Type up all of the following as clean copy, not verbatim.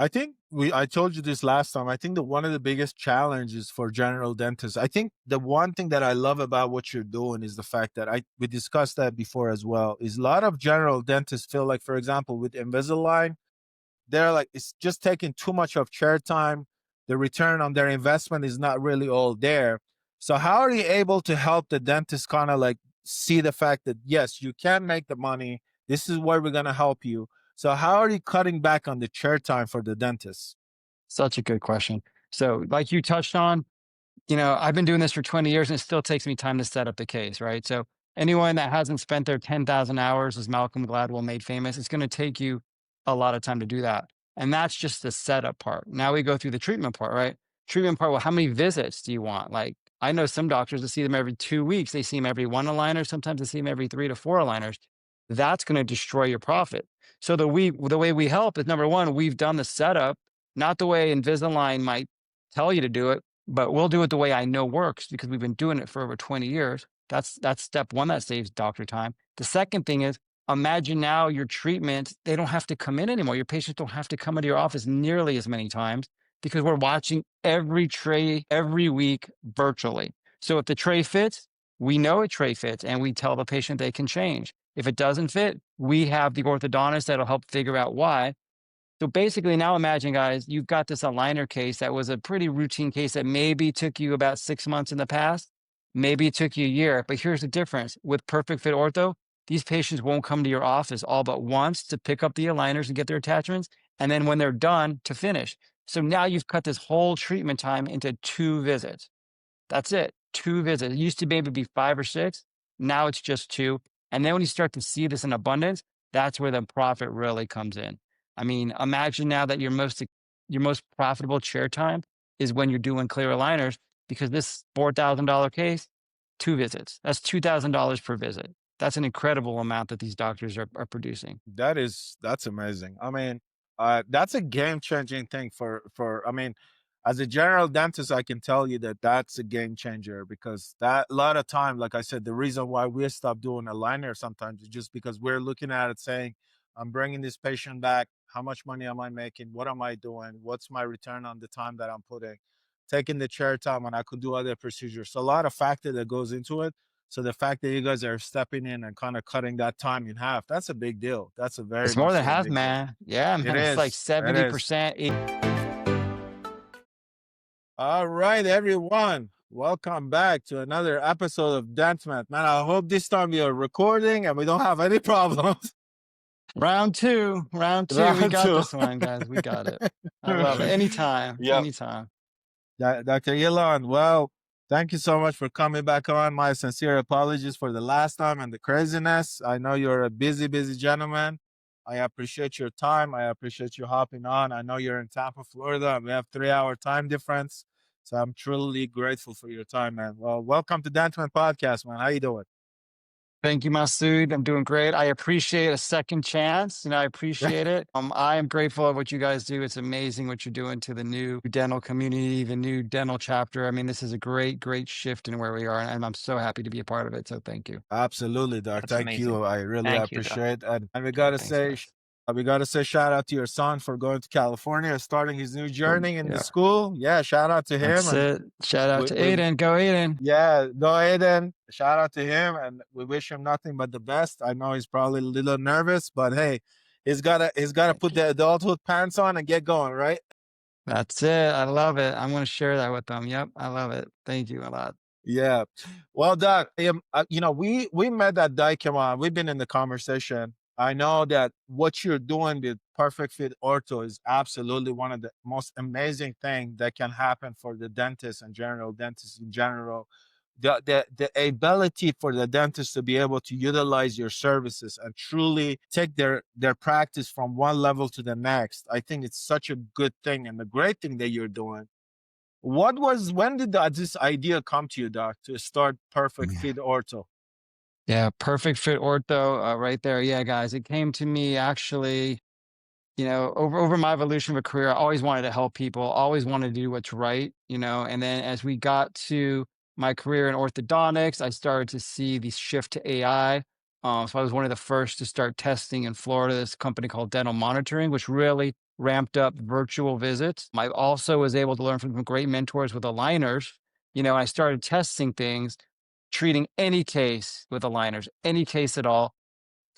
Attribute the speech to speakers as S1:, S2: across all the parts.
S1: I think I told you this last time. I think that one of the biggest challenges for general dentists, I think the one thing that I love about what you're doing is the fact that we discussed that before as well, is a lot of general dentists feel like, for example, with Invisalign, they're like, it's just taking too much of chair time. The return on their investment is not really all there. So how are you able to help the dentist kind of like see the fact that, yes, you can make the money. This is where we're going to help you. So how are you cutting back on the chair time for the dentist?
S2: Such a good question. So, like you touched on, I've been doing this for 20 years and it still takes me time to set up the case, right? So, anyone that hasn't spent their 10,000 hours, as Malcolm Gladwell made famous, it's going to take you a lot of time to do that. And that's just the setup part. Now we go through the treatment part, right? Treatment part, well, how many visits do you want? Like, I know some doctors that see them every 2 weeks. They see them every one aligner. Sometimes they see them every 3 to 4 aligners. That's going to destroy your profit. So the way we help is number one, we've done the setup, not the way Invisalign might tell you to do it, but we'll do it the way I know works because we've been doing it for over 20 years. That's step one that saves doctor time. The second thing is imagine now your treatment, they don't have to come in anymore. Your patients don't have to come into your office nearly as many times because we're watching every tray every week virtually. So if the tray fits, we know a tray fits and we tell the patient they can change. If it doesn't fit, we have the orthodontist that'll help figure out why. So basically, now imagine, guys, you've got this aligner case that was a pretty routine case that maybe took you about 6 months in the past. Maybe it took you a year. But here's the difference with Perfect Fit Ortho, these patients won't come to your office all but once to pick up the aligners and get their attachments. And then when they're done, to finish. So now you've cut this whole treatment time into 2 visits. That's it. 2 visits. It used to maybe be 5 or 6. Now it's just 2. And then when you start to see this in abundance, that's where the profit really comes in. I mean, imagine now that your most profitable chair time is when you're doing clear aligners because this $4,000 case, 2 visits. That's $2,000 per visit. That's an incredible amount that these doctors are producing.
S1: That's amazing. I mean, that's a game changing thing I mean, as a general dentist, I can tell you that that's a game changer because that a lot of time, like I said, the reason why we stop doing aligner sometimes is just because we're looking at it saying, I'm bringing this patient back. How much money am I making? What am I doing? What's my return on the time that I'm putting? Taking the chair time, and I could do other procedures. So a lot of factor that goes into it. So the fact that you guys are stepping in and kind of cutting that time in half, that's a big deal. That's a very
S2: It's more
S1: much
S2: than
S1: so a
S2: half,
S1: big deal.
S2: man. Yeah,
S1: It
S2: man. It's like
S1: is. It is.
S2: 70%.
S1: All right, everyone. Welcome back to another episode of Dentmat. Man, I hope this time we are recording and we don't have any problems.
S2: Round two. Round two. We
S1: Round
S2: got
S1: two.
S2: this one, guys. We got it. I love it. Anytime.
S1: Yep.
S2: Anytime.
S1: Dr. Ilan, well, thank you so much for coming back on. My sincere apologies for the last time and the craziness. I know you're a busy, busy gentleman. I appreciate your time. I appreciate you hopping on. I know you're in Tampa, Florida, and we have 3 hour time difference. So I'm truly grateful for your time, man. Well, welcome to Dantman Podcast, man. How you doing?
S2: Thank you, Masood. I'm doing great. I appreciate a second chance. I appreciate it. I am grateful of what you guys do. It's amazing what you're doing to the new dental community, the new dental chapter. I mean, this is a great, great shift in where we are, and I'm so happy to be a part of it. So thank you.
S1: Absolutely, Doc.
S2: That's
S1: Thank
S2: amazing.
S1: you. I really
S2: Thank you, Doc.
S1: appreciate it. And
S2: Yeah, thanks, guys.
S1: we gotta say shout out to your son for going to California, starting his new journey in the
S2: Yeah,
S1: school. Yeah, shout out to him.
S2: that's
S1: And
S2: it. Shout out to
S1: we
S2: Aiden. Go Aiden.
S1: yeah, go Aiden. Shout out to him, and we wish him nothing but the best. I know he's probably a little nervous, but hey, he's gotta
S2: Thank
S1: put
S2: you.
S1: the adulthood pants on and get going, right?
S2: That's it. I love it. I'm going to share that with them. Yep. I love it. Thank you a lot.
S1: Yeah. Well, Doc, we met at Daikiman. We've been in the conversation. I know that what you're doing with Perfect Fit Ortho is absolutely one of the most amazing things that can happen for the dentists and general dentists in general. The ability for the dentist to be able to utilize your services and truly take their practice from one level to the next. I think it's such a good thing and the great thing that you're doing. When did this idea come to you, Doc, to start Perfect
S2: Yeah.
S1: Fit Ortho?
S2: Yeah. Perfect Fit Ortho right there. Yeah, guys. It came to me actually, over my evolution of a career. I always wanted to help people, always wanted to do what's right, and then as we got to my career in orthodontics, I started to see the shift to AI. So I was one of the first to start testing in Florida, this company called Dental Monitoring, which really ramped up virtual visits. I also was able to learn from some great mentors with aligners. I started testing things, treating any case with aligners, any case at all,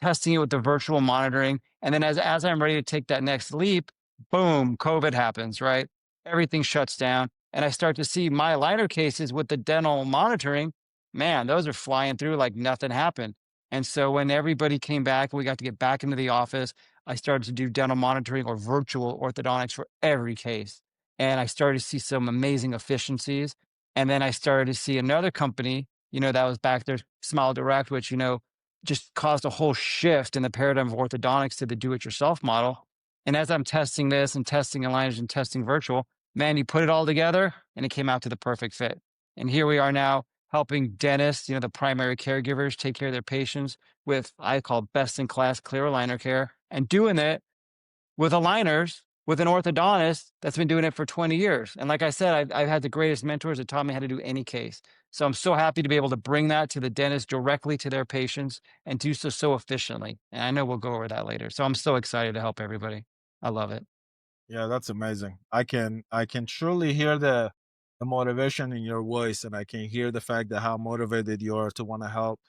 S2: testing it with the virtual monitoring. And then as I'm ready to take that next leap, boom, COVID happens, right? Everything shuts down. And I start to see my aligner cases with the dental monitoring. Man, those are flying through like nothing happened. And so when everybody came back, we got to get back into the office. I started to do dental monitoring or virtual orthodontics for every case. And I started to see some amazing efficiencies. And then I started to see another company, that was back there, Smile Direct, which, just caused a whole shift in the paradigm of orthodontics to the do-it-yourself model. And as I'm testing this and testing aligners and testing virtual, man, you put it all together and it came out to the perfect fit. And here we are now helping dentists, the primary caregivers, take care of their patients with I call best-in-class clear aligner care, and doing it with aligners with an orthodontist that's been doing it for 20 years. And like I said, I've had the greatest mentors that taught me how to do any case. So I'm so happy to be able to bring that to the dentist directly to their patients and do so efficiently. And I know we'll go over that later. So I'm so excited to help everybody. I love it.
S1: Yeah, that's amazing. I can truly hear the motivation in your voice, and I can hear the fact that how motivated you are to want to help.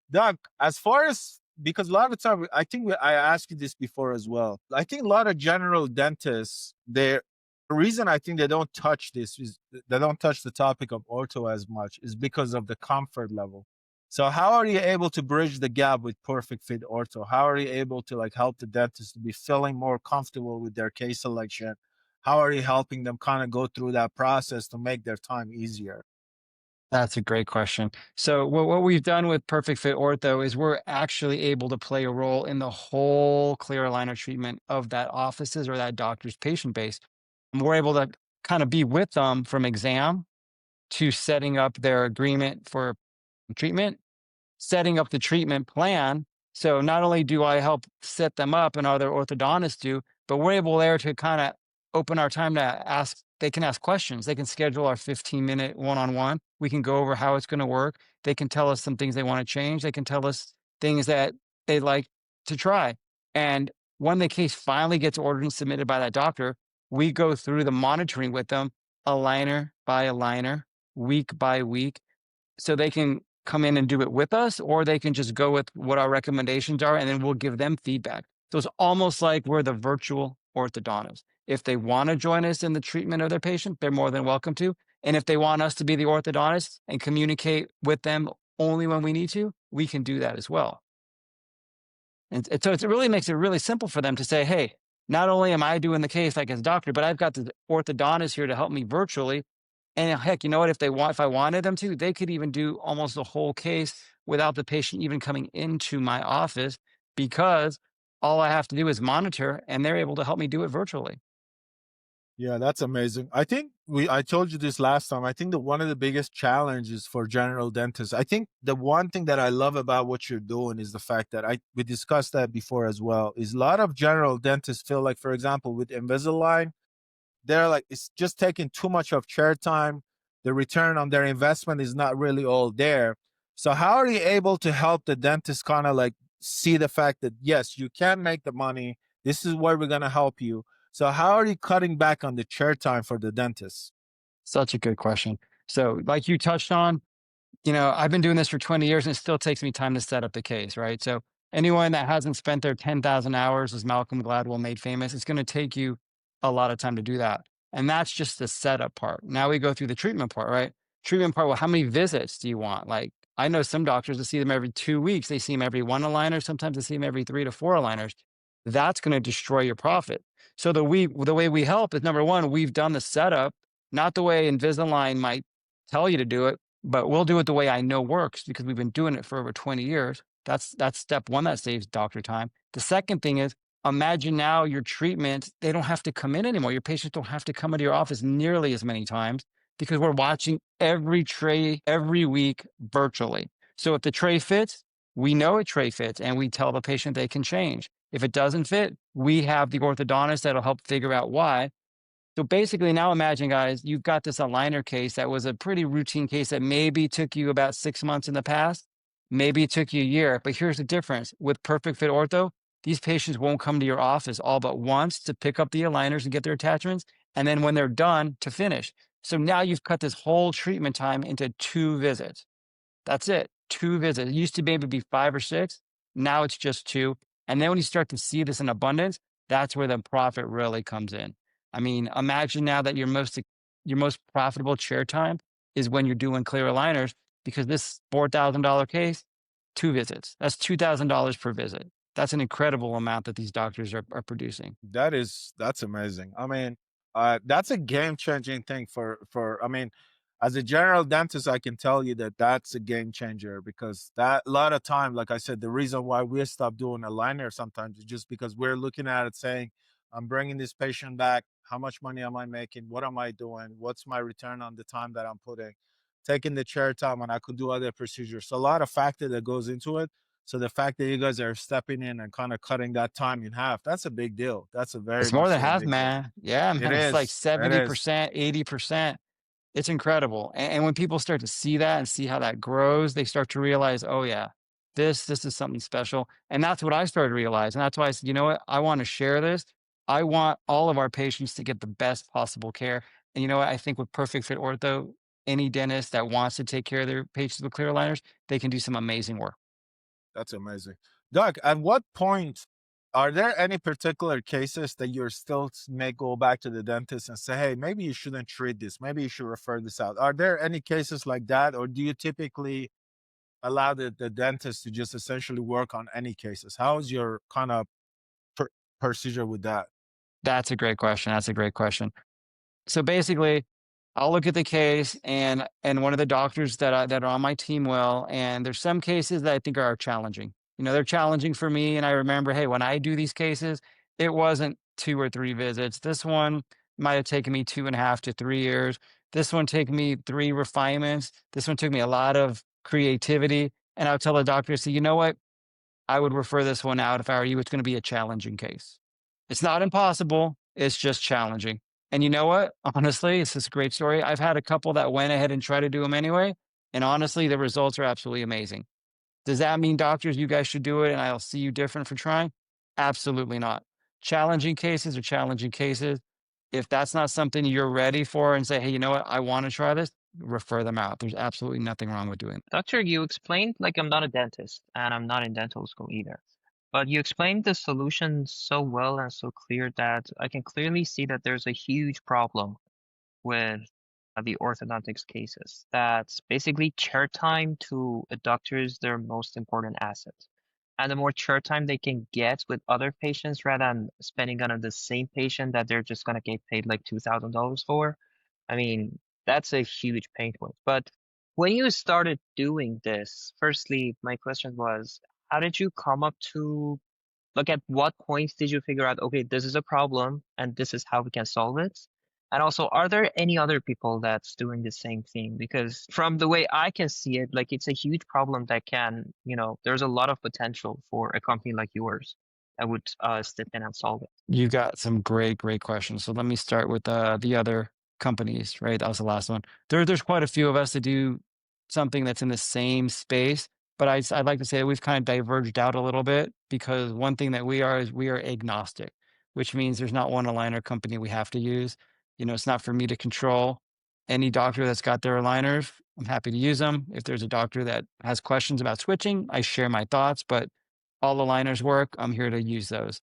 S1: Doug, as far as because a lot of the time, I think I asked you this before as well. I think a lot of general dentists, the reason I think they don't touch this is they don't touch the topic of ortho as much is because of the comfort level. So how are you able to bridge the gap with Perfect Fit Ortho? How are you able to like help the dentist to be feeling more comfortable with their case selection? How are you helping them kind of go through that process to make their time easier?
S2: That's a great question. So what we've done with Perfect Fit Ortho is we're actually able to play a role in the whole clear aligner treatment of that office's or that doctor's patient base. And we're able to kind of be with them from exam to setting up their agreement for treatment, setting up the treatment plan. So not only do I help set them up and other orthodontists do, but we're able there to kind of open our time to ask. They can ask questions. They can schedule our 15-minute one-on-one. We can go over how it's going to work. They can tell us some things they want to change. They can tell us things that they'd like to try. And when the case finally gets ordered and submitted by that doctor, we go through the monitoring with them, aligner by aligner, week by week, so they can come in and do it with us, or they can just go with what our recommendations are, and then we'll give them feedback. So it's almost like we're the virtual orthodontist. If they want to join us in the treatment of their patient, they're more than welcome to. And if they want us to be the orthodontist and communicate with them only when we need to, we can do that as well. And so it really makes it really simple for them to say, hey, not only am I doing the case like as a doctor, but I've got the orthodontist here to help me virtually. And heck, you know what? If I wanted them to, they could even do almost the whole case without the patient even coming into my office, because all I have to do is monitor and they're able to help me do it virtually.
S1: Yeah, that's amazing. I told you this last time. I think that one of the biggest challenges for general dentists, I think the one thing that I love about what you're doing is the fact that we discussed that before as well, is a lot of general dentists feel like, for example, with Invisalign, they're like, it's just taking too much of chair time. The return on their investment is not really all there. So how are you able to help the dentist kind of like see the fact that yes, you can make the money. This is where we're gonna help you. So how are you cutting back on the chair time for the dentist?
S2: Such a good question. So, like you touched on, I've been doing this for 20 years and it still takes me time to set up the case, right? So anyone that hasn't spent their 10,000 hours, as Malcolm Gladwell made famous, it's going to take you a lot of time to do that. And that's just the setup part. Now we go through the treatment part, right? Treatment part, well, how many visits do you want? Like, I know some doctors that see them every 2 weeks. They see them every one aligner. Sometimes they see them every 3 to 4 aligners. That's going to destroy your profit. So the way we help is, number one, we've done the setup, not the way Invisalign might tell you to do it, but we'll do it the way I know works because we've been doing it for over 20 years. That's step one that saves doctor time. The second thing is, imagine now your treatment, they don't have to come in anymore. Your patients don't have to come into your office nearly as many times because we're watching every tray every week virtually. So if the tray fits, we know a tray fits and we tell the patient they can change. If it doesn't fit, we have the orthodontist that'll help figure out why. So basically, now imagine, guys, you've got this aligner case that was a pretty routine case that maybe took you about 6 months in the past. Maybe it took you a year, but here's the difference. With Perfect Fit Ortho, these patients won't come to your office all but once to pick up the aligners and get their attachments, and then when they're done to finish. So now you've cut this whole treatment time into 2 visits. That's it. 2 visits. It used to maybe be 5 or 6. Now it's just two. And then when you start to see this in abundance, that's where the profit really comes in. I mean, imagine now that your most profitable chair time is when you're doing clear aligners because this $4,000 case, 2 visits. That's $2,000 per visit. That's an incredible amount that these doctors are producing.
S1: That's amazing. I mean, that's a game changing thing I mean, as a general dentist, I can tell you that that's a game changer because that a lot of time, like I said, the reason why we stop doing aligner sometimes is just because we're looking at it saying, I'm bringing this patient back. How much money am I making? What am I doing? What's my return on the time that I'm putting? Taking the chair time when I could do other procedures. So a lot of factor that goes into it. So the fact that you guys are stepping in and kind of cutting that time in half, that's a big deal. That's a very
S2: It's more
S1: much
S2: than
S1: so a
S2: half,
S1: big deal.
S2: man. Yeah,
S1: It
S2: man. It's like
S1: is. It is.
S2: 70%, 80%. It's incredible. And when people start to see that and see how that grows, they start to realize, oh yeah, this is something special. And that's what I started to realize. And that's why I said, you know what? I want to share this. I want all of our patients to get the best possible care. And you know what? I think with Perfect Fit Ortho, any dentist that wants to take care of their patients with clear aligners, they can do some amazing work.
S1: That's amazing. Doc, at what point are there any particular cases that you're still may go back to the dentist and say, hey, maybe you shouldn't treat this, maybe you should refer this out? Are there any cases like that, or do you typically allow the dentist to just essentially work on any cases? How's your kind of pr- procedure with that?
S2: That's a great question. That's a great question. So basically, I'll look at the case and one of the doctors that are on my team will, and there's some cases that I think are challenging. They're challenging for me, and I remember, hey, when I do these cases, it wasn't 2 or 3 visits. This one might have taken me 2.5 to 3 years. This one took me 3 refinements. This one took me a lot of creativity. And I'll tell the doctor, say, you know what? I would refer this one out if I were you. It's going to be a challenging case. It's not impossible. It's just challenging. And you know what? Honestly, it's just a great story. I've had a couple that went ahead and tried to do them anyway. And honestly, the results are absolutely amazing. Does that mean, doctors, you guys should do it and I'll see you different for trying? Absolutely not. Challenging cases are challenging cases. If that's not something you're ready for and say, hey, you know what? I want to try this, refer them out. There's absolutely nothing wrong with doing that.
S3: Doctor, you explained like I'm not a dentist and I'm not in dental school either. But you explained the solution so well and so clear that I can clearly see that there's a huge problem with the orthodontics cases. That's basically chair time to a doctor is their most important asset. And the more chair time they can get with other patients rather than spending on the same patient that they're just gonna get paid like $2,000 for, I mean, that's a huge pain point. But when you started doing this, firstly, my question was, how did you come up to like at what points did you figure out, okay, this is a problem and this is how we can solve it? And also, are there any other people that's doing the same thing? Because from the way I can see it, like it's a huge problem that can, there's a lot of potential for a company like yours that would step in and solve it.
S2: You got some great, great questions. So let me start with the other companies, right? That was the last one. There's quite a few of us that do something that's in the same space, but I'd like to say that we've kind of diverged out a little bit because one thing that we are is we are agnostic, which means there's not one aligner company we have to use. It's not for me to control. Any doctor that's got their aligners, I'm happy to use them. If there's a doctor that has questions about switching, I share my thoughts, but all aligners work. I'm here to use those.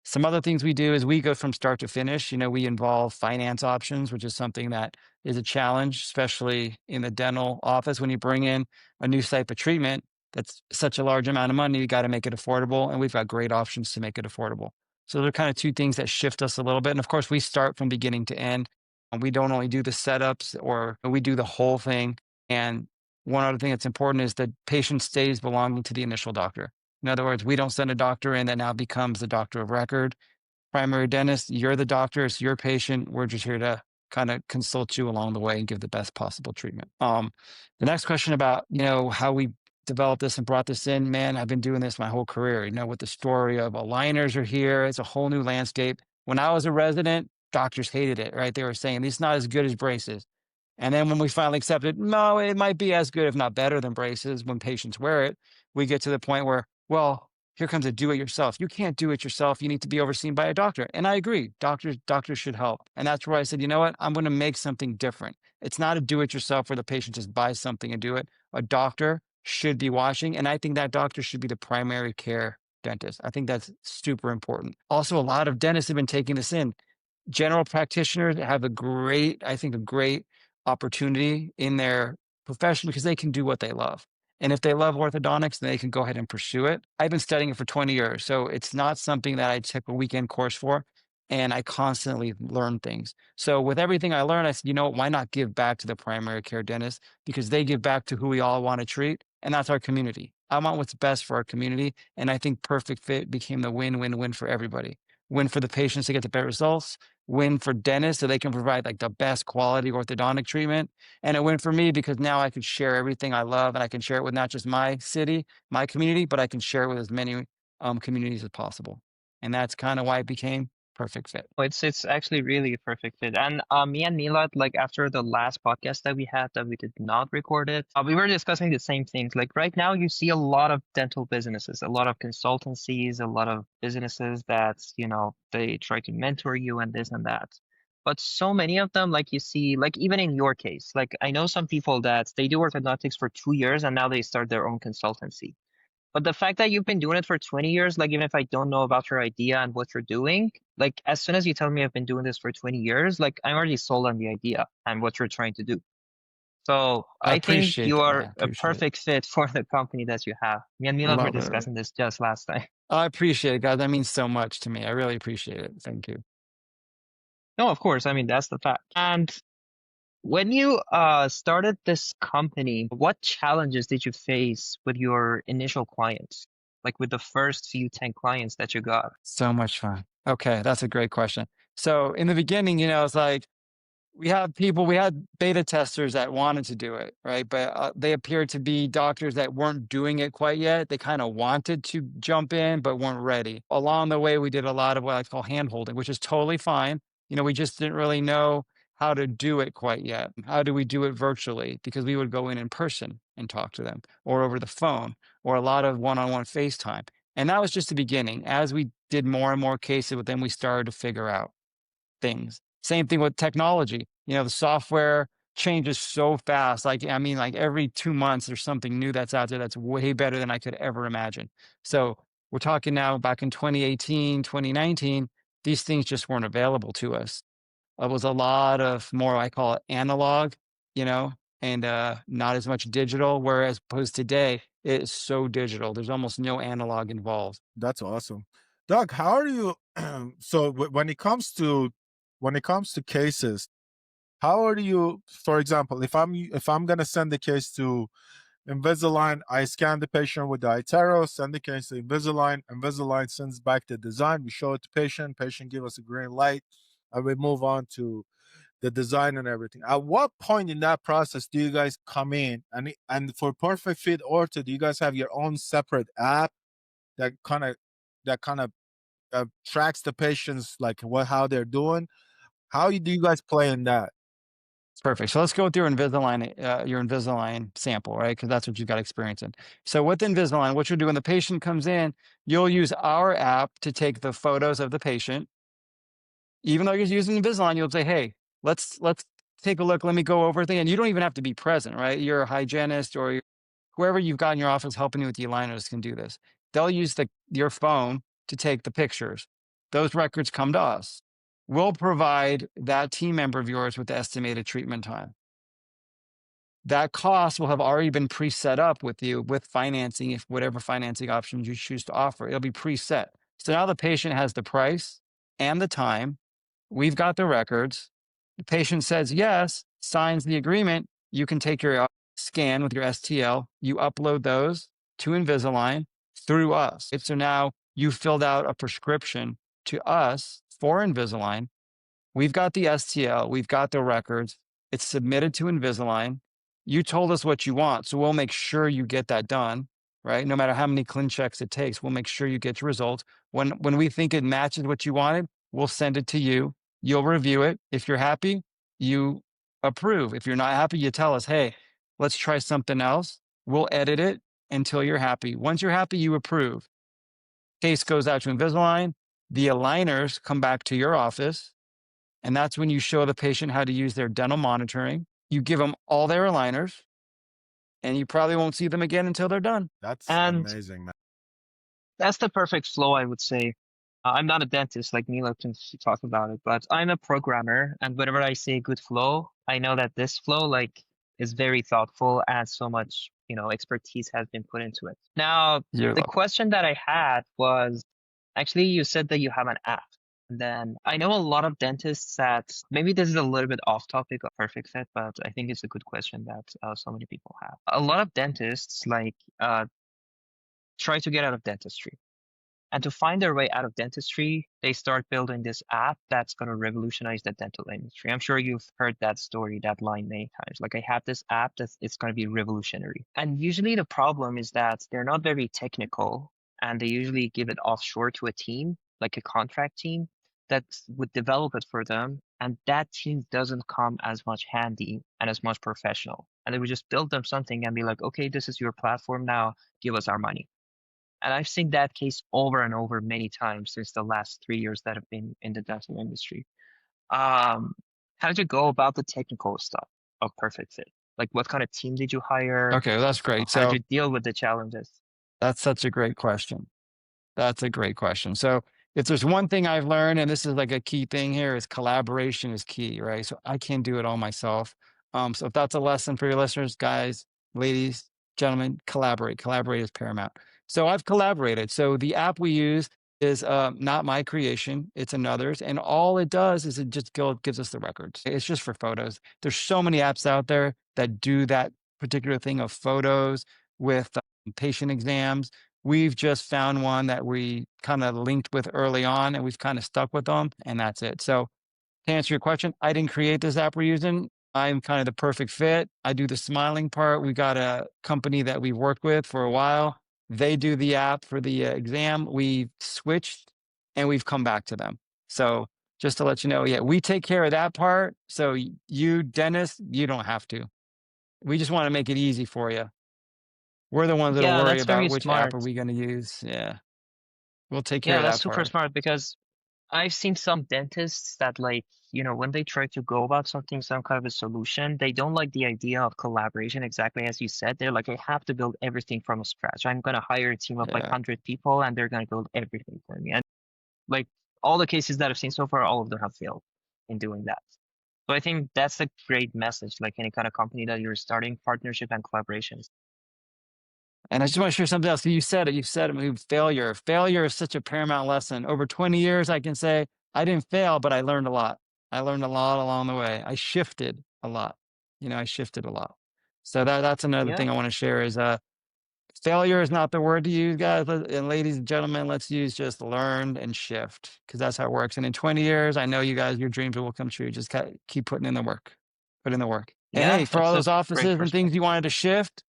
S2: Some other things we do is we go from start to finish. We involve finance options, which is something that is a challenge, especially in the dental office. When you bring in a new type of treatment, that's such a large amount of money, you got to make it affordable. And we've got great options to make it affordable. So they're kind of two things that shift us a little bit. And of course, we start from beginning to end. And we don't only do the setups or we do the whole thing. And one other thing that's important is that patient stays belonging to the initial doctor. In other words, we don't send a doctor in that now becomes the doctor of record. Primary dentist, you're the doctor, it's your patient. We're just here to kind of consult you along the way and give the best possible treatment. The next question about, how we developed this and brought this in, man, I've been doing this my whole career, with the story of aligners are here. It's a whole new landscape. When I was a resident, doctors hated it, right? They were saying, it's not as good as braces. And then when we finally accepted, no, it might be as good, if not better than braces when patients wear it, we get to the point where, well, here comes a do-it-yourself. You can't do it yourself. You need to be overseen by a doctor. And I agree. Doctors should help. And that's where I said, you know what? I'm going to make something different. It's not a do-it-yourself where the patient just buys something and do it. A doctor should be watching. And I think that doctor should be the primary care dentist. I think that's super important. Also, a lot of dentists have been taking this in. General practitioners have I think a great opportunity in their profession because they can do what they love. And if they love orthodontics, then they can go ahead and pursue it. I've been studying it for 20 years. So it's not something that I took a weekend course for. And I constantly learn things. So with everything I learned, I said, you know, why not give back to the primary care dentist? Because they give back to who we all want to treat. And that's our community. I want what's best for our community. And I think Perfect Fit became the win-win-win for everybody. Win for the patients to get the better results, win for dentists so they can provide like the best quality orthodontic treatment, and a win for me because now I can share everything I love and I can share it with not just my city, my community, but I can share it with as many communities as possible. And that's kind of why it became Perfect Fit.
S3: It's actually really a perfect fit. And me and Milad, like after the last podcast that we had that we did not record it, we were discussing the same things. Like right now, you see a lot of dental businesses, a lot of consultancies, a lot of businesses that, you know, they try to mentor you and this and that. But so many of them, like you see, like even in your case, like I know some people that they do orthodontics for 2 years and now they start their own consultancy. But the fact that you've been doing it for 20 years, like even if I don't know about your idea and what you're doing, like as soon as you tell me I've been doing this for 20 years, like I'm already sold on the idea and what you're trying to do. So
S2: I
S3: I think
S2: appreciate
S3: you
S2: that,
S3: are
S2: man.
S3: a
S2: Appreciate it.
S3: perfect fit for the company that you have. Me and Milad were
S2: Love it.
S3: discussing this just last time.
S2: I appreciate it, guys. That means so much to me. I really appreciate it. Thank you.
S3: No, of course. I mean, that's the fact. And when you started this company, what challenges did you face with your initial clients? Like with the first few 10 clients that you got?
S2: So much fun. Okay, that's a great question. So in the beginning, you know, it's like we had beta testers that wanted to do it, right? But they appeared to be doctors that weren't doing it quite yet. They kind of wanted to jump in, but weren't ready. Along the way, we did a lot of what I call hand holding, which is totally fine. You know, we just didn't really know how to do it quite yet. How do we do it virtually? Because we would go in person and talk to them, or over the phone, or a lot of one-on-one FaceTime. And that was just the beginning. As we did more and more cases with them, we started to figure out things. Same thing with technology. You know, the software changes so fast. Like, I mean, like every 2 months, there's something new that's out there that's way better than I could ever imagine. So we're talking now back in 2018, 2019, these things just weren't available to us. It was a lot of more, I call it analog, you know, and not as much digital. Whereas opposed today, it is so digital. There's almost no analog involved.
S1: That's awesome. Doug, how are you? So when it comes to cases, how are you? For example, if I'm gonna send the case to Invisalign, I scan the patient with the iTero, send the case to Invisalign. Invisalign sends back the design. We show it to patient. Patient give us a green light, and we move on to the design and everything. At what point in that process do you guys come in? And for Perfect Fit Ortho, do you guys have your own separate app that kind of tracks the patients, like how they're doing? How do you guys play in that?
S2: Perfect. So let's go with your Invisalign sample, right? Because that's what you've got experience in. So with Invisalign, what you'll do when the patient comes in, you'll use our app to take the photos of the patient. Even though you're using Invisalign, you'll say, "Hey, let's take a look. Let me go over things." And you don't even have to be present, right? You're a hygienist or whoever you've got in your office helping you with the aligners can do this. They'll use your phone to take the pictures. Those records come to us. We'll provide that team member of yours with the estimated treatment time. That cost will have already been preset up with you with financing, if whatever financing options you choose to offer, it'll be preset. So now the patient has the price and the time. We've got the records. The patient says yes, signs the agreement. You can take your scan with your STL. You upload those to Invisalign through us. So now you filled out a prescription to us for Invisalign. We've got the STL. We've got the records. It's submitted to Invisalign. You told us what you want, so we'll make sure you get that done, right? No matter how many clean checks it takes, we'll make sure you get your results. When we think it matches what you wanted, we'll send it to you. You'll review it. If you're happy, you approve. If you're not happy, you tell us, "Hey, let's try something else." We'll edit it until you're happy. Once you're happy, you approve. Case goes out to Invisalign. The aligners come back to your office. And that's when you show the patient how to use their dental monitoring. You give them all their aligners, and you probably won't see them again until they're done.
S1: That's
S3: And
S1: amazing, man.
S3: that's the perfect flow, I would say. I'm not a dentist like Mila can talk about it, but I'm a programmer, and whenever I say good flow, I know that this flow like is very thoughtful and so much, expertise has been put into it. Now,
S2: You're
S3: the
S2: welcome.
S3: question that I had was actually you said that you have an app. And then I know a lot of dentists that maybe this is a little bit off topic of Perfect Fit, but I think it's a good question that so many people have. A lot of dentists try to get out of dentistry. And to find their way out of dentistry, they start building this app that's going to revolutionize the dental industry. I'm sure you've heard that story, that line many times. Like, I have this app it's going to be revolutionary. And usually the problem is that they're not very technical, and they usually give it offshore to a team, like a contract team, that would develop it for them. And that team doesn't come as much handy and as much professional. And they would just build them something and be like, okay, this is your platform now, give us our money. And I've seen that case over and over many times since the last 3 years that I've been in the dental industry. How did you go about the technical stuff of Perfect Fit? Like, what kind of team did you hire?
S2: Okay, well, that's great.
S3: How did
S2: So
S3: you deal with the challenges?
S2: that's such a great question. That's a great question. So if there's one thing I've learned, and this is like a key thing here, is collaboration is key, right? So I can't do it all myself. So if that's a lesson for your listeners, guys, ladies, gentlemen, collaborate. Collaborate is paramount. So I've collaborated. So the app we use is not my creation; it's another's, and all it does is it just gives us the records. It's just for photos. There's so many apps out there that do that particular thing of photos with patient exams. We've just found one that we kind of linked with early on, and we've kind of stuck with them, and that's it. So to answer your question, I didn't create this app we're using. I'm kind of the perfect fit. I do the smiling part. We got a company that we've worked with for a while. They do the app for the exam. We switched and we've come back to them. So just to let you know, yeah, we take care of that part. So you, dentist, you don't have to. We just want to make it easy for you. We're the ones that'll
S3: Yeah,
S2: worry
S3: that's very
S2: about which app
S3: smart.
S2: are we going to use. Yeah. We'll take care
S3: Yeah,
S2: of
S3: that's
S2: that
S3: super
S2: part.
S3: smart because I've seen some dentists that when they try to go about something, some kind of a solution, they don't like the idea of collaboration exactly as you said. They're like, I have to build everything from scratch. I'm gonna hire a team of like
S2: Yeah.
S3: 100 people and they're gonna build everything for me. And like all the cases that I've seen so far, all of them have failed in doing that. So I think that's a great message, like any kind of company that you're starting, partnership and collaborations.
S2: And I just want to share something else. You said it. You said it. Failure. Failure is such a paramount lesson. Over 20 years, I can say I didn't fail, but I learned a lot. I learned a lot along the way. I shifted a lot. I shifted a lot. So that's another
S3: Yeah.
S2: thing I want to share is failure is not the word to use, guys. And ladies and gentlemen, let's use just learn and shift because that's how it works. And in 20 years, I know you guys, your dreams will come true. Just keep putting in the work. Put in the work. And hey,
S3: Yeah,
S2: for all
S3: that's a
S2: those
S3: great
S2: offices and things
S3: perspective.
S2: you wanted to shift,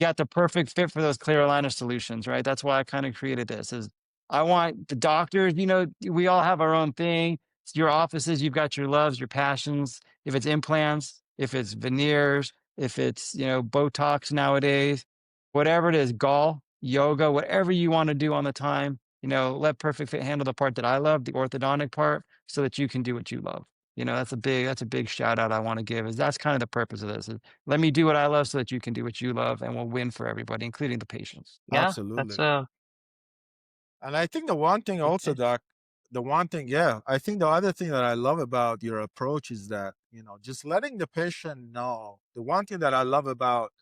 S2: got the perfect fit for those clear aligner solutions, right? That's why I kind of created this is I want the doctors, we all have our own thing. It's your offices, you've got your loves, your passions. If it's implants, if it's veneers, if it's, Botox nowadays, whatever it is, golf, yoga, whatever you want to do on the time, let Perfect Fit handle the part that I love, the orthodontic part, so that you can do what you love. That's a big shout out I want to give is that's kind of the purpose of this. Let me do what I love so that you can do what you love and we'll win for everybody, including the patients.
S3: Yeah, that's
S1: Absolutely.
S3: a
S1: And I think the one thing also,
S3: okay.
S1: Doc, yeah, I think the other thing that I love about your approach is that, just letting the patient know. The one thing that I love about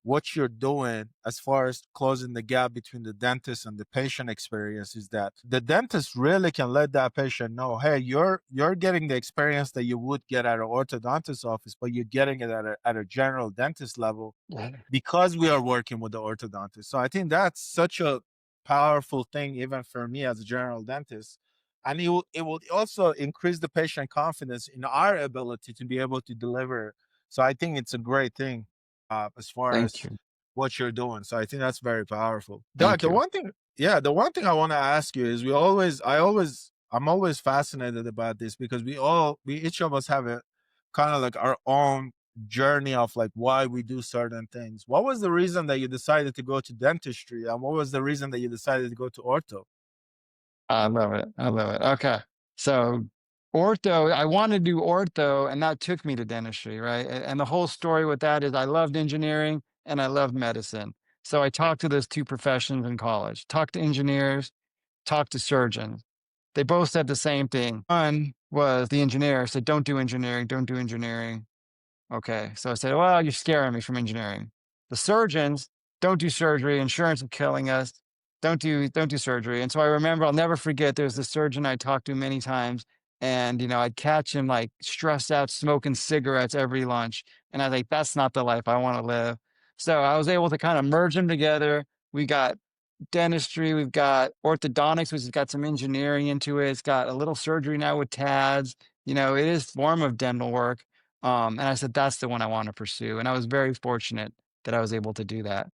S1: what you're doing as far as closing the gap between the dentist and the patient experience is that the dentist really can let that patient know, hey, you're getting the experience that you would get at an orthodontist office, but you're getting it at a general dentist level
S2: Yeah.
S1: because we are working with the orthodontist. So I think that's such a powerful thing, even for me as a general dentist. And it will also increase the patient confidence in our ability to be able to deliver. So I think it's a great thing as far
S2: Thank
S1: as
S2: you.
S1: what you're doing. So I think that's very powerful. Doc,
S2: Thank
S1: the
S2: you.
S1: one thing, I want to ask you is I'm always fascinated about this because we each of us have a kind of like our own journey of like why we do certain things. What was the reason that you decided to go to dentistry, and what was the reason that you decided to go to ortho?
S2: I love it. I love it. Okay. So ortho, I wanted to do ortho, and that took me to dentistry, right? And the whole story with that is I loved engineering and I loved medicine. So I talked to those two professions in college, talked to engineers, talked to surgeons. They both said the same thing. One was the engineer said, don't do engineering, don't do engineering. Okay. So I said, well, you're scaring me from engineering. The surgeons don't do surgery. Insurance is killing us. Don't do surgery. And so I remember, I'll never forget, there was this surgeon I talked to many times. And, I'd catch him like stressed out, smoking cigarettes every lunch. And I was like, that's not the life I want to live. So I was able to kind of merge them together. We got dentistry, we've got orthodontics, which has got some engineering into it. It's got a little surgery now with TADS. It is form of dental work. And I said, that's the one I want to pursue. And I was very fortunate that I was able to do that.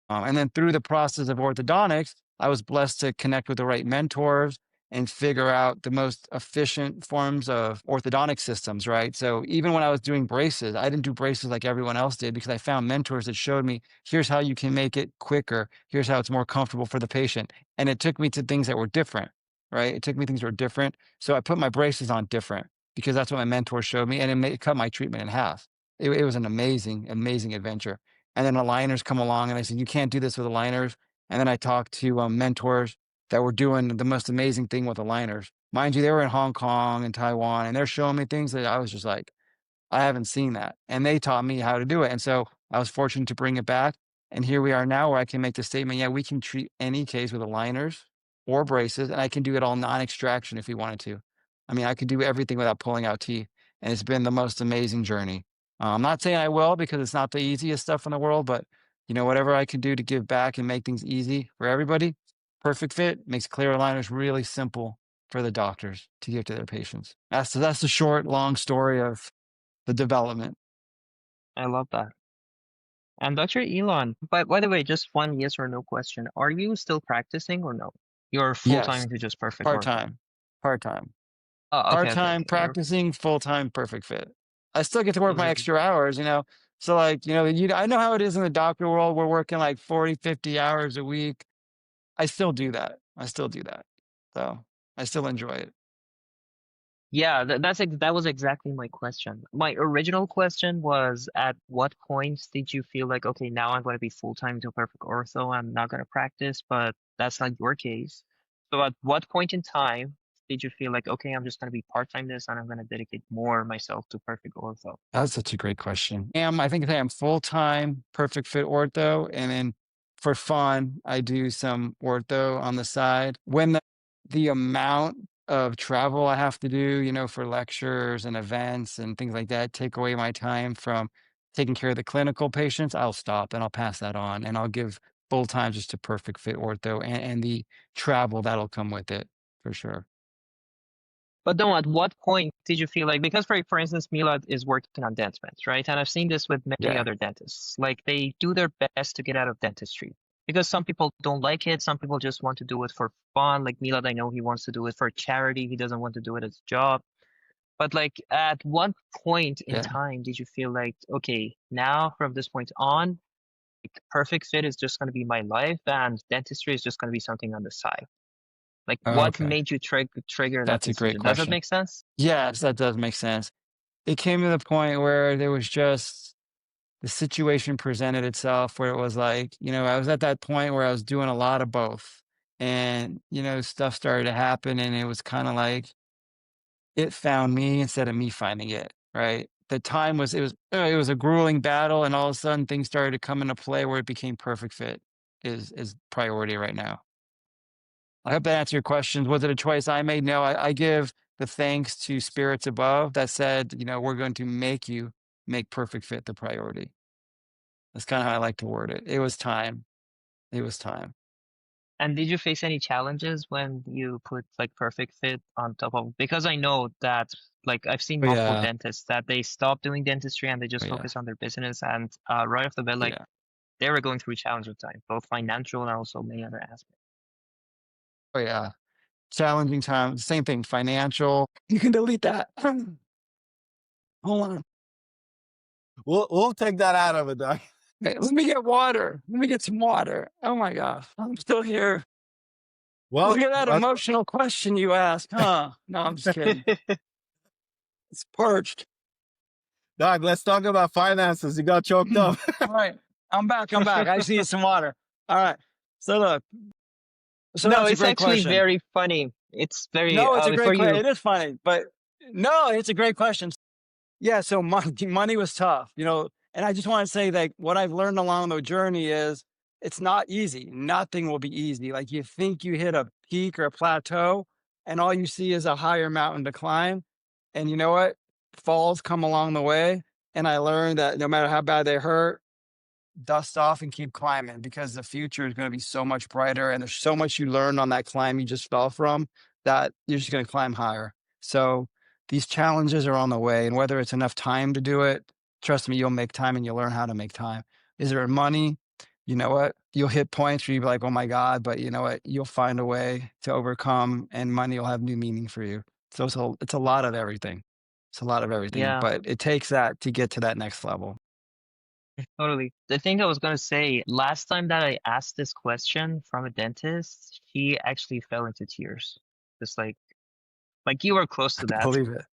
S2: And then through the process of orthodontics, I was blessed to connect with the right mentors and figure out the most efficient forms of orthodontic systems, right? So even when I was doing braces, I didn't do braces like everyone else did because I found mentors that showed me, here's how you can make it quicker. Here's how it's more comfortable for the patient. And it took me to things that were different, right? It took me things that were different. So I put my braces on different because that's what my mentor showed me, and it cut my treatment in half. It was an amazing, amazing adventure. And then aligners come along, and I said, "You can't do this with aligners." And then I talked to mentors that were doing the most amazing thing with aligners. Mind you, they were in Hong Kong and Taiwan, and they're showing me things that I was just like, I haven't seen that. And they taught me how to do it. And so I was fortunate to bring it back. And here we are now where I can make the statement, yeah, we can treat any case with aligners or braces, and I can do it all non-extraction if we wanted to. I mean, I could do everything without pulling out teeth. And it's been the most amazing journey. I'm not saying I will because it's not the easiest stuff in the world, but whatever I can do to give back and make things easy for everybody, Perfect Fit makes clear aligners really simple for the doctors to give to their patients. That's the short, long story of the development.
S3: I love that. And Dr. Elon, but by the way, just one yes or no question. Are you still practicing or no? You're full-time
S2: Yes,
S3: into just Perfect Ortho.
S2: part-time, part-time,
S3: Oh, okay.
S2: part-time
S3: You're
S2: practicing, full-time Perfect Fit. I still get to work my
S3: really
S2: extra hours. So like, I know how it is in the doctor world. We're working like 40, 50 hours a week. I still do that. I still do that. So I still enjoy it.
S3: Yeah, that was exactly my question. My original question was, at what point did you feel like, okay, now I'm going to be full-time to Perfect Ortho, I'm not going to practice, but that's not your case. So at what point in time did you feel like, okay, I'm just going to be part-time this and I'm going to dedicate more myself to Perfect Ortho?
S2: That's such a great question. I think I am full-time Perfect Fit Ortho, and then for fun, I do some ortho on the side. When the amount of travel I have to do, for lectures and events and things like that, take away my time from taking care of the clinical patients, I'll stop and I'll pass that on, and I'll give full time just to Perfect Fit Ortho and the travel that'll come with it for sure.
S3: But then at what point did you feel like, because for instance, Milad is working on dentments, right? And I've seen this with many
S2: Yeah.
S3: other dentists. Like they do their best to get out of dentistry because some people don't like it. Some people just want to do it for fun. Like Milad, I know he wants to do it for charity. He doesn't want to do it as a job. But like at what point in
S2: Yeah.
S3: time did you feel like, okay, now from this point on, like, Perfect Fit is just going to be my life and dentistry is just going to be something on the side? Like what
S2: Okay.
S3: made you trigger that
S2: That's a great
S3: decision? Does that
S2: question.
S3: make sense?
S2: Yes, that does make sense. It came to the point where there was just the situation presented itself where it was like, I was at that point where I was doing a lot of both. And, stuff started to happen and it was kind of like it found me instead of me finding it, right? The time was it was a grueling battle, and all of a sudden things started to come into play where it became Perfect Fit is priority right now. I hope that answered your questions. Was it a choice I made? No, I give the thanks to spirits above that said, we're going to make you make Perfect Fit the priority. That's kind of how I like to word it. It was time. It was time.
S3: And did you face any challenges when you put like Perfect Fit on top of, because I know that like I've seen
S2: Oh
S3: multiple
S2: yeah.
S3: dentists that they stop doing dentistry and they
S2: Oh
S3: just
S2: yeah.
S3: focus on their business, and right off the bat, like
S2: Yeah.
S3: they were going through challenging time, both financial and also many other aspects.
S2: Oh yeah. Challenging times. Same thing. Financial. You can delete that. Hold on.
S1: We'll take that out of it, Doc.
S2: Hey, let me get water. Let me get some water. Oh my gosh. I'm still here.
S1: Well,
S2: Look at that
S1: uh,
S2: emotional question you asked, huh? No, I'm just kidding. It's perched.
S1: Doc, let's talk about finances. You got choked
S2: All
S1: up.
S2: right. I'm back. I'm back. I just need some water. All right. So look, so
S3: No,
S2: that's a
S3: it's
S2: great
S3: actually
S2: question.
S3: very funny. It's very
S2: No, it's a
S3: before
S2: great question.
S3: you.
S2: It is funny, but no, it's a great question. Yeah, so money was tough, and I just want to say that what I've learned along the journey is it's not easy. Nothing will be easy. Like you think you hit a peak or a plateau, and all you see is a higher mountain to climb. And you know what? Falls come along the way. And I learned that no matter how bad they hurt, dust off and keep climbing because the future is going to be so much brighter and there's so much you learned on that climb you just fell from that you're just going to climb higher. So these challenges are on the way, and whether it's enough time to do it, trust me, you'll make time and you'll learn how to make time. Is there money? You know what? You'll hit points where you'll be like, oh my God, but you know what? You'll find a way to overcome and money will have new meaning for you. So it's a lot of everything. It's a lot of everything,
S3: Yeah,
S2: but it takes that to get to that next level.
S3: totally. The thing I was gonna say, last time that I asked this question from a dentist, she actually fell into tears. Just like you were close to that.
S2: Believe it.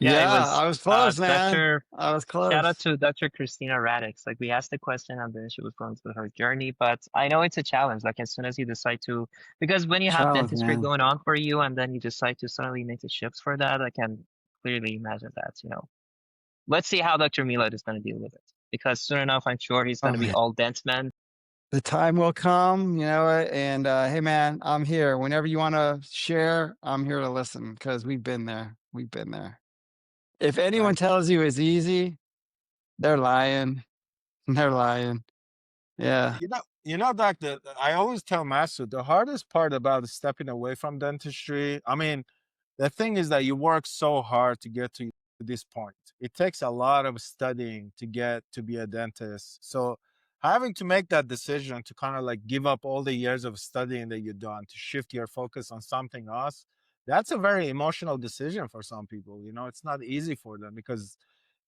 S3: Yeah, it
S2: Yeah,
S3: was
S2: I was close, man.
S3: Dr.
S2: I was
S3: Shout out
S2: close.
S3: to Dr. Christina Radix. Like we asked the question and then she was going through her journey. But I know it's a challenge. Like as soon as you decide to, because when you have
S2: Challenge,
S3: dentistry
S2: man.
S3: going on for you and then you decide to suddenly make the shifts for that, I can clearly imagine that, Let's see how Dr. Milad is going to deal with it. Because soon enough, I'm sure he's going
S2: Oh
S3: to be
S2: man.
S3: all dent man.
S2: The time will come, you know it. And hey man, I'm here. Whenever you want to share, I'm here to listen because we've been there. We've been there. If anyone
S1: Thank
S2: tells you it's easy, they're lying. They're lying. Yeah.
S1: Doc, I always tell Master the hardest part about stepping away from dentistry. I mean, the thing is that you work so hard to get to this point. It takes a lot of studying to get to be a dentist. So having to make that decision to kind of like give up all the years of studying that you've done to shift your focus on something else, that's a very emotional decision for some people. It's not easy for them because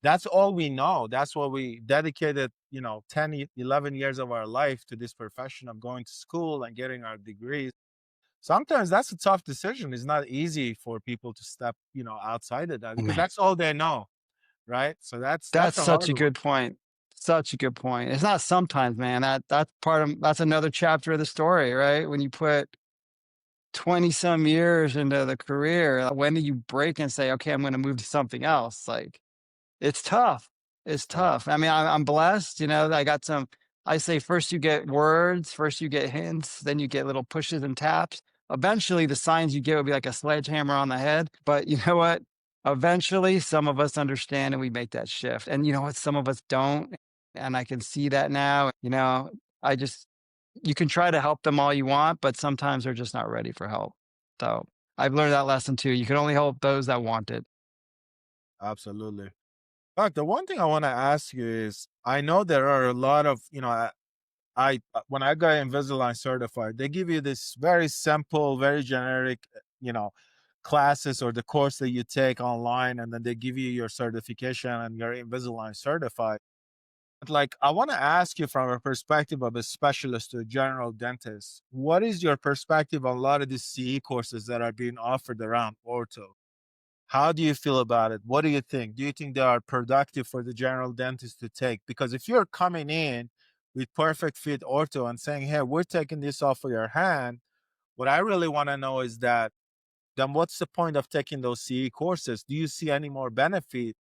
S1: that's all we know. That's what we dedicated, 10, 11 years of our life to this profession of going to school and getting our degrees. Sometimes that's a tough decision. It's not easy for people to step, outside of that
S2: Oh,
S1: because
S2: man.
S1: that's all they know, right? So that's
S2: That's
S1: a
S2: such
S1: hard
S2: a
S1: one.
S2: good point. Such a good point. It's not sometimes, man. That's another chapter of the story, right? When you put 20 some years into the career, when do you break and say, okay, I'm going to move to something else? Like, it's tough. It's
S1: Yeah,
S2: tough. I mean, I'm blessed, I got I say first you get words, first you get hints, then you get little pushes and taps. Eventually, the signs you get will be like a sledgehammer on the head. But you know what? Eventually, some of us understand and we make that shift. And you know what? Some of us don't. And I can see that now. I just, you can try to help them all you want, but sometimes they're just not ready for help. So I've learned that lesson too. You can only help those that want it.
S1: absolutely. But the one thing I want to ask you is, I know there are a lot of, when I got Invisalign certified, they give you this very simple, very generic, classes or the course that you take online, and then they give you your certification and you're Invisalign certified. But like, I want to ask you from a perspective of a specialist to a general dentist, what is your perspective on a lot of these CE courses that are being offered around ortho? How do you feel about it? What do you think? Do you think they are productive for the general dentist to take? Because if you're coming in with Perfect Fit Ortho and saying, hey, we're taking this off of your hand, what I really want to know is that then what's the point of taking those CE courses? Do you see any more benefit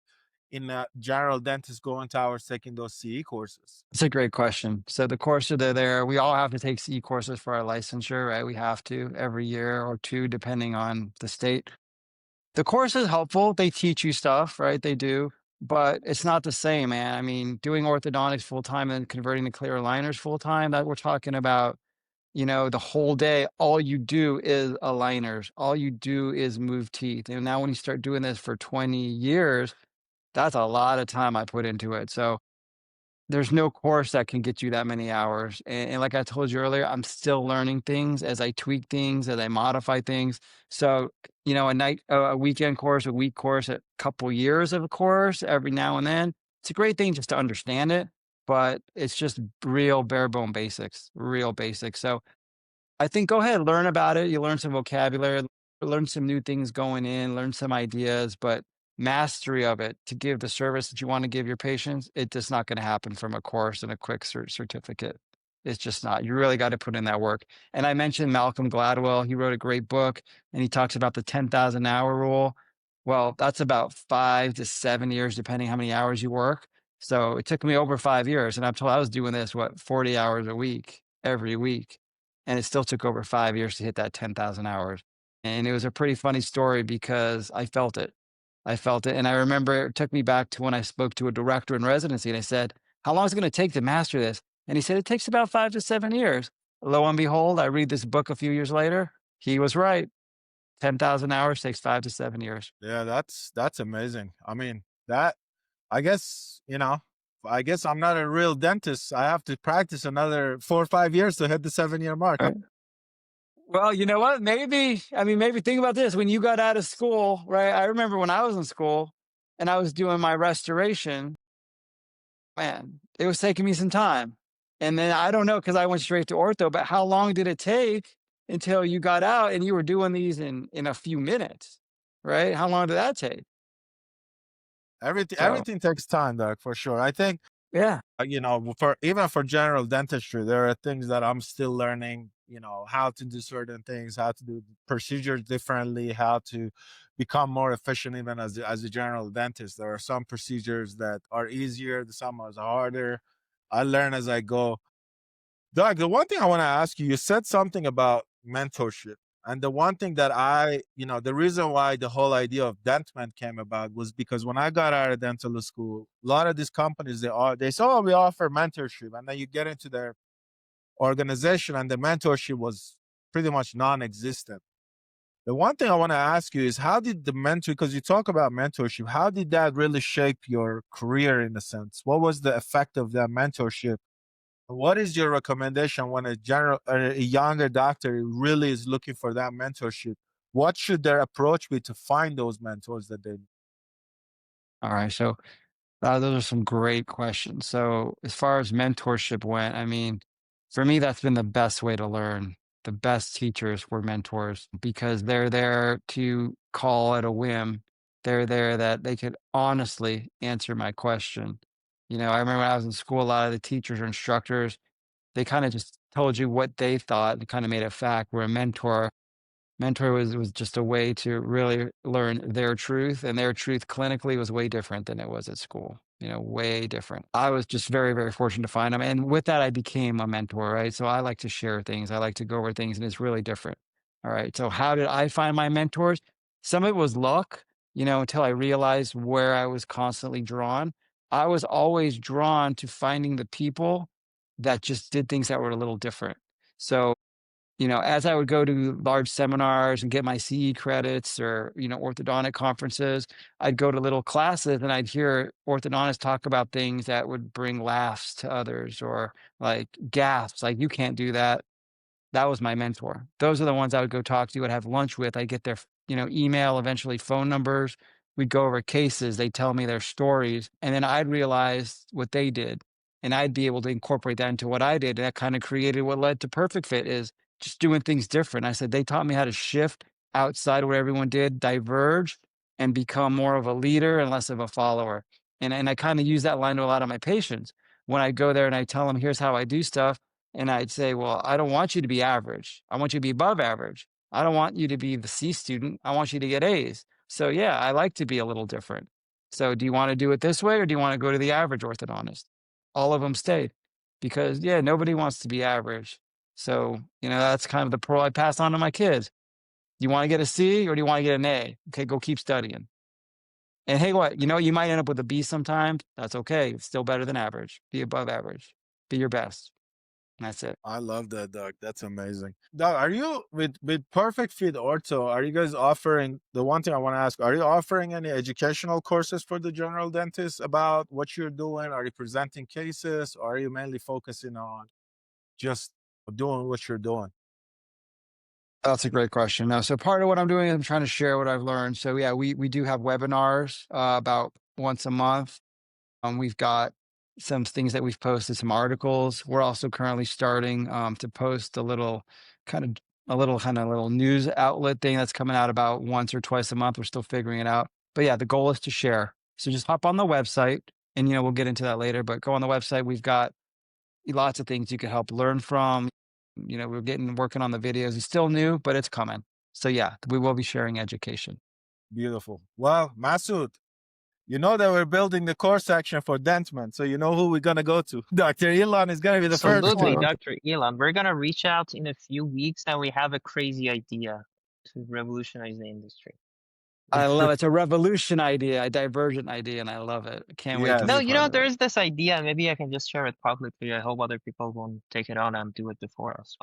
S1: in a general dentist going to ours taking those CE courses?
S2: It's a great question. So the courses that are there, we all have to take CE courses for our licensure, right? We have to every year or two, depending on the state. The course is helpful. They teach you stuff, right? They do, but it's not the same, man. I mean, doing orthodontics full time and converting to clear aligners full time, that we're talking about, the whole day, all you do is aligners. All you do is move teeth. And now when you start doing this for 20 years, that's a lot of time I put into it. So there's no course that can get you that many hours. And like I told you earlier, I'm still learning things as I tweak things, as I modify things. So, a weekend course, a week course, a couple years of a course every now and then. It's a great thing just to understand it, but it's just real bare bone basics, real basics. So I think go ahead, learn about it. You learn some vocabulary, learn some new things going in, learn some ideas, but mastery of it to give the service that you want to give your patients, it's just not going to happen from a course and a quick certificate. It's just not. You really got to put in that work. And I mentioned Malcolm Gladwell. He wrote a great book and he talks about the 10,000 hour rule. Well, that's about 5 to 7 years, depending how many hours you work. So it took me over 5 years. And I'm told I was doing this, what, 40 hours a week, every week. And it still took over 5 years to hit that 10,000 hours. And it was a pretty funny story because I felt it. I felt it. And I remember it took me back to when I spoke to a director in residency and I said, how long is it going to take to master this? And he said, it takes about 5 to 7 years. Lo and behold, I read this book a few years later. He was right. 10,000 hours takes 5 to 7 years.
S1: Yeah, that's amazing. I mean, that I guess, I guess I'm not a real dentist. I have to practice another 4 or 5 years to hit the 7 year mark.
S2: Right. Well, you know what? Maybe, I mean, maybe think about this. When you got out of school, right? I remember when I was in school and I was doing my restoration, man, it was taking me some time. And then I don't know because I went straight to ortho, but how long did it take until you got out and you were doing these in a few minutes, right? How long did that take?
S1: Everything
S2: So,
S1: everything takes time, Doc, for sure. I think
S2: yeah.
S1: for even for general dentistry, there are things that I'm still learning, how to do certain things, how to do procedures differently, how to become more efficient even as a general dentist. There are some procedures that are easier, some are harder. I learn as I go. Doug, the one thing I want to ask you, you said something about mentorship. And the one thing that the reason why the whole idea of DentMent came about was because when I got out of dental school, a lot of these companies, they say, oh, we offer mentorship. And then you get into their organization and the mentorship was pretty much non-existent. The one thing I want to ask you is how did the mentor, because you talk about mentorship, how did that really shape your career in a sense? What was the effect of that mentorship? What is your recommendation when a younger doctor really is looking for that mentorship? What should their approach be to find those mentors that they need?
S2: All right. So those are some great questions. So, as far as mentorship went, I mean, for me, that's been the best way to learn. The best teachers were mentors because they're there to call at a whim. They're there that they could honestly answer my question. I remember when I was in school, a lot of the teachers or instructors, they kind of just told you what they thought and kind of made it fact. Where a mentor was just a way to really learn their truth, and their truth clinically was way different than it was at school, way different. I was just very, very fortunate to find them, and with that, I became a mentor, right? So I like to share things, I like to go over things, and it's really different. All right, so how did I find my mentors? Some of it was luck, until I realized where I was constantly drawn. I was always drawn to finding the people that just did things that were a little different. So as I would go to large seminars and get my CE credits or, orthodontic conferences, I'd go to little classes and I'd hear orthodontists talk about things that would bring laughs to others or like gasps, like, you can't do that. That was my mentor. Those are the ones I would go talk to, I'd have lunch with. I'd get their, email, eventually phone numbers. We'd go over cases. They'd tell me their stories. And then I'd realize what they did. And I'd be able to incorporate that into what I did. And that kind of created what led to Perfect Fit is just doing things different. I said, they taught me how to shift outside of what everyone did, diverge, and become more of a leader and less of a follower. And I kind of use that line to a lot of my patients. When I go there and I tell them, here's how I do stuff, and I'd say, well, I don't want you to be average. I want you to be above average. I don't want you to be the C student. I want you to get A's. So, yeah, I like to be a little different. So, do you want to do it this way or do you want to go to the average orthodontist? All of them stayed because, yeah, nobody wants to be average. So, that's kind of the pearl I pass on to my kids. Do you want to get a C or do you want to get an A? Okay, go keep studying. And hey, what? You might end up with a B sometimes. That's okay. It's still better than average. Be above average. Be your best. That's it.
S1: I love that, Doug. That's amazing. Doug, are you with Perfect Fit Ortho? Are you guys offering the one thing I want to ask? Are you offering any educational courses for the general dentist about what you're doing? Are you presenting cases? Or are you mainly focusing on just doing what you're doing?
S2: That's a great question. No, so part of what I'm doing is I'm trying to share what I've learned. So yeah, we do have webinars about once a month. We've got some things that we've posted, some articles. We're also currently starting to post a little kind of a little little news outlet thing that's coming out about once or twice a month. We're still figuring it out. But yeah, the goal is to share. So just hop on the website and we'll get into that later, but go on the website. We've got lots of things you can help learn from. We're working on the videos. It's still new, but it's coming. So yeah, we will be sharing education.
S1: Beautiful. Well, Masood, you know that we're building the core section for Dentman, so you know who we're gonna go to. Dr. Elon is gonna be the first
S3: Absolutely,
S1: one.
S2: Sure.
S3: Dr. Elan. We're gonna reach out in a few weeks, and we have a crazy idea to revolutionize the industry.
S2: I love it. It's a revolution idea, a divergent idea, and I love it. Can't wait to
S1: Yes.
S2: be
S3: No,
S2: a part of
S3: there
S2: it.
S3: is this idea. Maybe I can just share it publicly. I hope other people won't take it on and do it before us.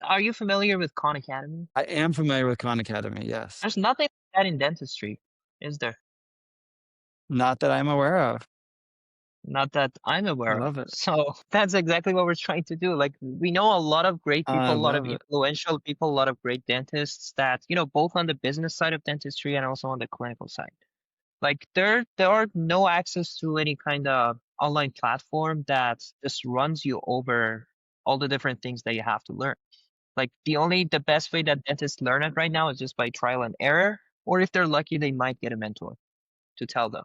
S3: Are you familiar with Khan Academy?
S2: I am familiar with Khan Academy, yes.
S3: There's nothing like that in dentistry, is there?
S2: Not that I'm aware of.
S3: Not that I'm
S2: I
S3: aware of.
S2: love it.
S3: So that's exactly what we're trying to do. Like, we know a lot of great
S2: I
S3: people, a lot of
S2: love it.
S3: influential people, a lot of great dentists that, both on the business side of dentistry and also on the clinical side. Like, there are no access to any kind of online platform that just runs you over all the different things that you have to learn. Like, the best way that dentists learn it right now is just by trial and error, or if they're lucky, they might get a mentor to tell them.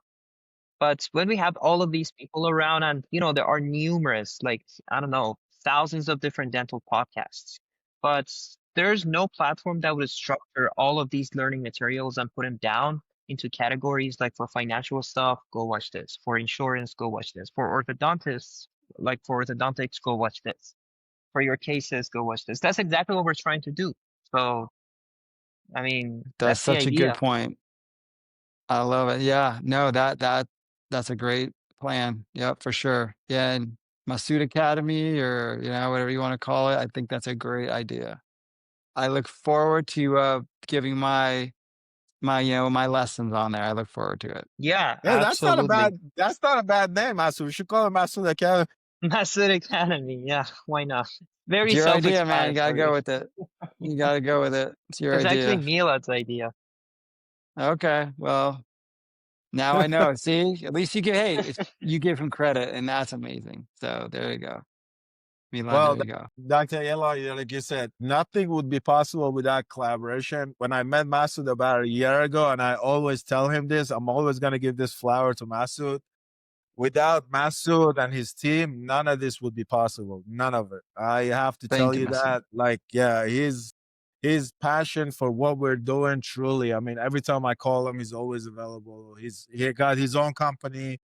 S3: But when we have all of these people around and, there are numerous, like, I don't know, thousands of different dental podcasts, but there's no platform that would structure all of these learning materials and put them down into categories. Like, for financial stuff, go watch this. For insurance, go watch this. For orthodontists, like for orthodontics, go watch this. For your cases, go watch this. That's exactly what we're trying to do. So, I mean,
S2: That's
S3: that's the
S2: such a good
S3: idea.
S2: point. I love it. Yeah. No, that's a great plan. Yep, for sure. Yeah, and Masood Academy or, whatever you want to call it. I think that's a great idea. I look forward to giving my lessons on there. I look forward to it.
S3: Yeah,
S1: Hey,
S3: absolutely.
S1: that's not a bad name, Masood. We should call it Masood Academy.
S3: Massive Academy, yeah, why not?
S2: It's
S3: Very
S2: your idea, man. You gotta go
S3: self-explanatory.
S2: with it. You gotta go with it. It's your
S3: It's actually
S2: idea.
S3: Milad's idea.
S2: Okay. Well, now I know. See, at least you give him credit, and that's amazing. So there you go. Milan,
S1: Well,
S2: there you go.
S1: Dr. Alo, like you said, nothing would be possible without collaboration. When I met Masood about a year ago, and I always tell him this, I'm always going to give this flower to Masood. Without Masood and his team, none of this would be possible. None of it. I have to tell
S2: Thank you,
S1: you
S2: Masood.
S1: that. Like, yeah, his passion for what we're doing, truly. I mean, every time I call him, he's always available. He got his own company,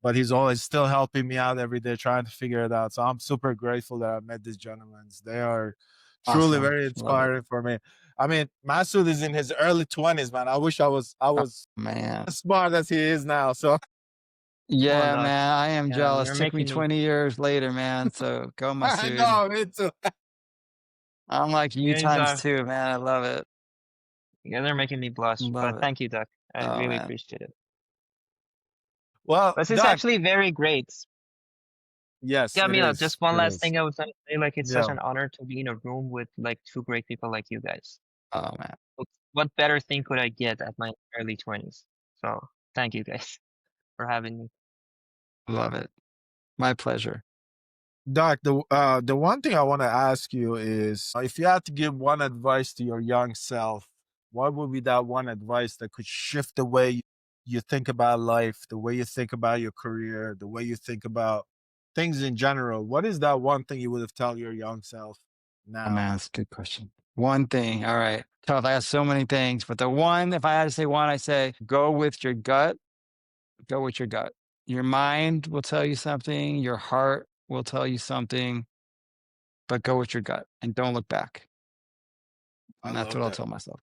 S1: but he's always still helping me out every day trying to figure it out. So I'm super grateful that I met these gentlemen. They are truly
S2: Awesome.
S1: very
S2: Love it.
S1: inspiring for me. I mean, Masood is in his early 20s, man. I wish I
S2: Oh,
S1: was
S2: man.
S1: as smart as he is now. So
S3: Come on,
S2: Yeah,
S3: Doc.
S2: man. I am
S3: Yeah,
S2: jealous.
S3: you're
S2: Took me
S3: making me
S2: 20 years later, man. So go,
S1: I
S2: Masood.
S1: know, me too.
S2: I'm like you
S3: you guys
S2: times
S3: are
S2: two, man. I love it.
S3: you guys are making me blush,
S2: Love
S3: but
S2: it.
S3: thank you, Doc. I
S2: Oh,
S3: really
S2: man.
S3: appreciate it.
S1: Well,
S3: This is
S1: Doc,
S3: actually very great.
S1: yes,
S3: Yeah,
S1: it
S3: Milad, just
S1: is.
S3: one
S1: It
S3: last
S1: is.
S3: thing I was gonna say, like, it's such
S1: Yeah.
S3: an honor to be in a room with, like, two great people like you guys.
S2: Oh, man.
S3: What better thing could I get at my early 20s? So, thank you guys for having me.
S2: Love it. My pleasure.
S1: Doc, the one thing I want to ask you is if you had to give one advice to your young self, what would be that one advice that could shift the way you think about life, the way you think about your career, the way you think about things in general? What is that one thing you would have told your young self
S2: Oh,
S1: now?
S2: man, that's a good question. One thing. All right. Tough. I have so many things, but the one, if I had to say one, I say go with your gut. Go with your gut. Your mind will tell you something. Your heart will tell you something, but go with your gut and don't look back.
S1: I
S2: And that's
S1: love
S2: what I'll
S1: that.
S2: tell myself.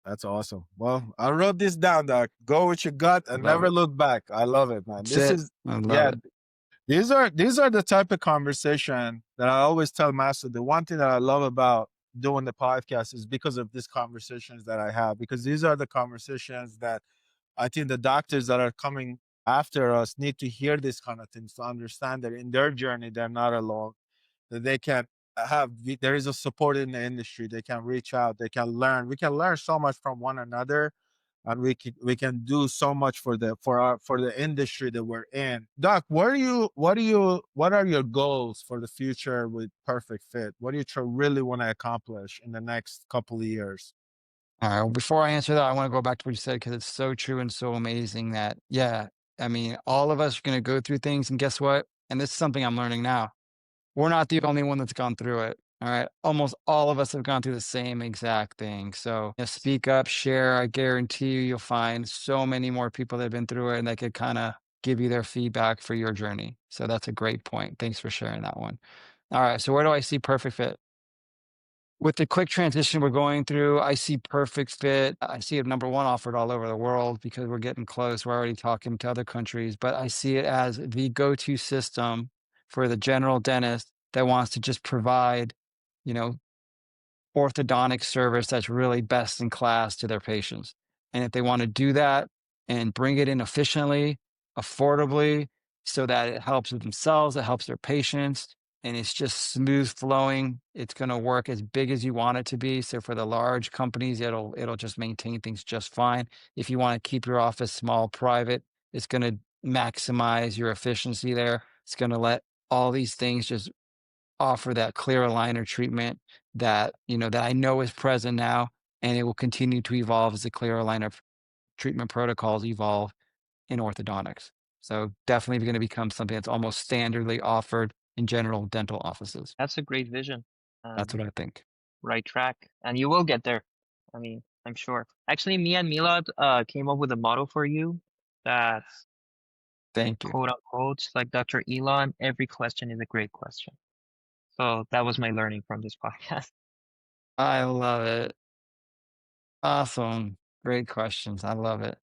S1: That's awesome. Well, I wrote this down, Doc. Go with your gut and
S2: Love
S1: never
S2: it.
S1: look back. I love it, man.
S2: That's
S1: This
S2: it.
S1: is,
S2: I love
S1: yeah,
S2: it.
S1: these are the type of conversation that I always tell Master. The one thing that I love about doing the podcast is because of these conversations that I have, because these are the conversations that I think the doctors that are coming after us need to hear this kind of things to understand that in their journey they're not alone, that they can there is a support in the industry. They can reach out, they can learn. We can learn so much from one another. and we can do so much for the industry that we're in. Doc, what are your goals for the future with Perfect Fit? What do you really want to accomplish in the next couple of years?
S2: All right. Well, before I answer that, I want to go back to what you said because it's so true and so amazing that, yeah, I mean, all of us are going to go through things. And guess what? And this is something I'm learning now. We're not the only one that's gone through it. All right. Almost all of us have gone through the same exact thing. So speak up, share. I guarantee you, you'll find so many more people that have been through it and that could kind of give you their feedback for your journey. So that's a great point. Thanks for sharing that one. All right. So where do I see Perfect Fit? With the quick transition we're going through, I see Perfect Fit. I see it number one offered all over the world because we're getting close. We're already talking to other countries, but I see it as the go-to system for the general dentist that wants to just provide, you know, orthodontic service that's really best in class to their patients. And if they want to do that and bring it in efficiently, affordably, so that it helps with themselves, it helps their patients, and it's just smooth flowing, it's going to work as big as you want it to be. So for the large companies, it'll just maintain things just fine. If you want to keep your office small, private, it's going to maximize your efficiency there. It's going to let all these things just offer that clear aligner treatment that, that I know is present now, and it will continue to evolve as the clear aligner treatment protocols evolve in orthodontics. So definitely going to become something that's almost standardly offered in general dental offices.
S3: That's a great vision.
S2: That's what I think.
S3: Right track, and you will get there. I mean, I'm sure. Actually, me and Milad came up with a motto for you that
S2: Thank you.
S3: quote unquote, like Dr. Elon, every question is a great question. So that was my learning from this podcast.
S2: I love it. Awesome. Great questions. I love it.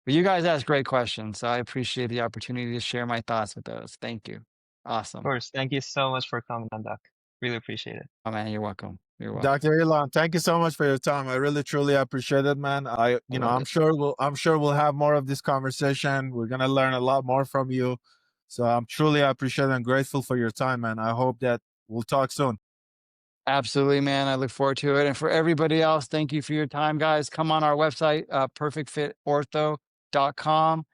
S2: But you guys ask great questions, so I appreciate the opportunity to share my thoughts with those. Thank you.
S3: Of
S2: Awesome.
S3: course. Thank you so much for coming on, Doc. Really appreciate it.
S2: Oh man, you're welcome. You're welcome.
S1: Dr. Ilan, thank you so much for your time. I really truly appreciate it, man.
S2: I love
S1: I'm
S2: it.
S1: sure we'll have more of this conversation. We're gonna learn a lot more from you. So I'm truly appreciative and grateful for your time, man. I hope that we'll talk soon.
S2: Absolutely, man. I look forward to it. And for everybody else, thank you for your time, guys. Come on our website, perfectfitortho.com.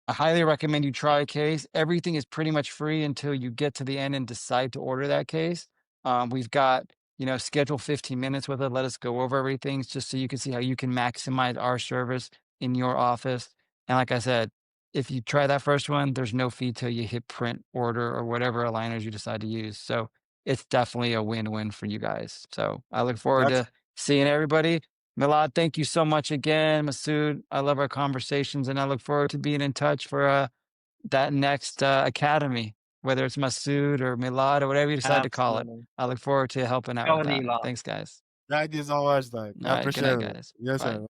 S2: I highly recommend you try a case. Everything is pretty much free until you get to the end and decide to order that case. We've got, schedule 15 minutes with it. Let us go over everything just so you can see how you can maximize our service in your office. And like I said, if you try that first one, there's no fee till you hit print, order, or whatever aligners you decide to use. So it's definitely a win-win for you guys. So I look forward
S1: That's
S2: to seeing everybody. Milad, thank you so much again. Masood, I love our conversations and I look forward to being in touch for that next academy, whether it's Masood or Milad or whatever you decide to call it.
S3: Absolutely.
S2: I look forward to helping out
S3: Go
S2: with
S3: with
S2: that.
S3: Elon.
S2: Thanks, guys.
S1: Thank you so much, Doc.
S2: All
S1: I
S2: right. Good
S1: appreciate
S2: night,
S1: it.
S2: guys.
S1: Yes,
S2: Bye.
S1: sir.